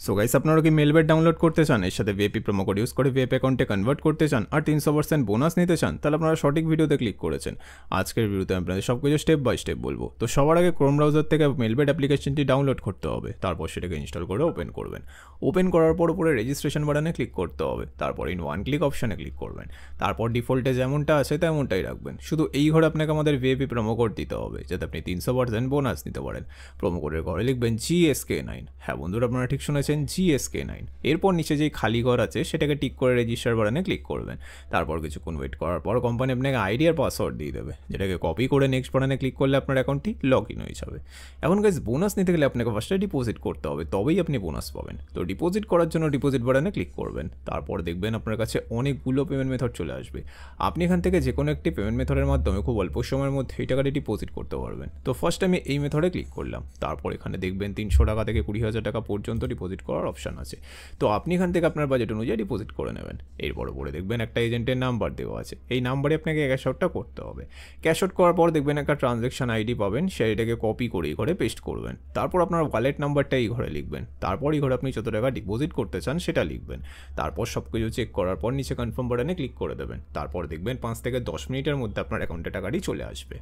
So guys, আপনারা কি Melbet download করতে চান, এর সাথে ভিআইপি প্রোমো কোড ইউজ করে ভিআইপি অ্যাকাউন্টে কনভার্ট করতে চান আর 300% বোনাস নিতে চান, তাহলে আপনারা সঠিক ভিডিওতে ক্লিক করেছেন। আজকের ভিডিওতে আপনাদের সব কিছু স্টেপ বাই স্টেপ বলবো। তো সবার আগে ক্রোম ব্রাউজার থেকে মেলবেট অ্যাপ্লিকেশনটি ডাউনলোড করতে হবে, তারপর সেটাকে ইনস্টল করে ওপেন করবেন। ওপেন করার পর উপরে রেজিস্ট্রেশন বাটনে ক্লিক করতে হবে, তারপর ইন ওয়ান ক্লিক অপশানে ক্লিক করবেন। তারপর ডিফল্টে যেমনটা আছে তেমনটাই রাখবেন। শুধু এই ঘরে আপনাকে আমাদের ভিআইপি প্রোমো কোড দিতে হবে, যাতে আপনি 300% বোনাস নিতে পারেন। প্রোমো কোডের ঘরে লিখবেন GSK9। হ্যাঁ বন্ধুরা, আপনারা ঠিক শুনেছেন, GSK9। এরপর নিচে যেই খালি ঘর আছে সেটাকে টিক করে রেজিস্টার বাটনে ক্লিক করবেন। তারপর কিছুক্ষণ ওয়েট করার পর কোম্পানি আপনাকে আইডি আর পাসওয়ার্ড দিয়ে দেবে, যেটাকে কপি করে নেক্সট বাটনে ক্লিক করলে আপনার অ্যাকাউন্টটি লগ ইন হয়ে যাবে। এখন গাইস, বোনাস নিতে গেলে আপনাকে ফার্স্টে ডিপোজিট করতে হবে, তবেই আপনি বোনাস পাবেন। তো ডিপোজিট করার জন্য ডিপোজিট বাটনে ক্লিক করবেন। তারপর দেখবেন আপনার কাছে অনেকগুলো পেমেন্ট মেথড চলে আসবে। আপনি এখান থেকে যে কোনো একটি পেমেন্ট মেথডের মাধ্যমে খুব অল্প সময়ের মধ্যে এই টাকাটি ডিপোজিট করতে পারবেন। তো ফার্স্ট আমি এই মেথডে ক্লিক করলাম। তারপর এখানে দেখবেন 300 টাকা থেকে 20,000 টাকা পর্যন্ত ডিপোজিট করার অপশান আছে। তো আপনি এখান থেকে আপনার বাজেট অনুযায়ী ডিপোজিট করে নেবেন। এরপর উপরে দেখবেন একটা এজেন্টের নাম্বার দেওয়া আছে, এই নাম্বারে আপনাকে ক্যাশ আউটটা করতে হবে। ক্যাশ আউট করার পর দেখবেন একটা ট্রানজ্যাকশন আইডি পাবেন, সেইটাকে কপি করে এই ঘরে পেস্ট করবেন। তারপর আপনার ওয়ালেট নাম্বারটা এই ঘরে লিখবেন। তারপর এই ঘরে আপনি যত টাকা ডিপোজিট করতে চান সেটা লিখবেন। তারপর সব কিছু চেক করার পর নিচে কনফার্ম বাটনে ক্লিক করে দেবেন। তারপর দেখবেন 5 থেকে 10 মিনিটের মধ্যে আপনার অ্যাকাউন্টে টাকাটি চলে আসবে।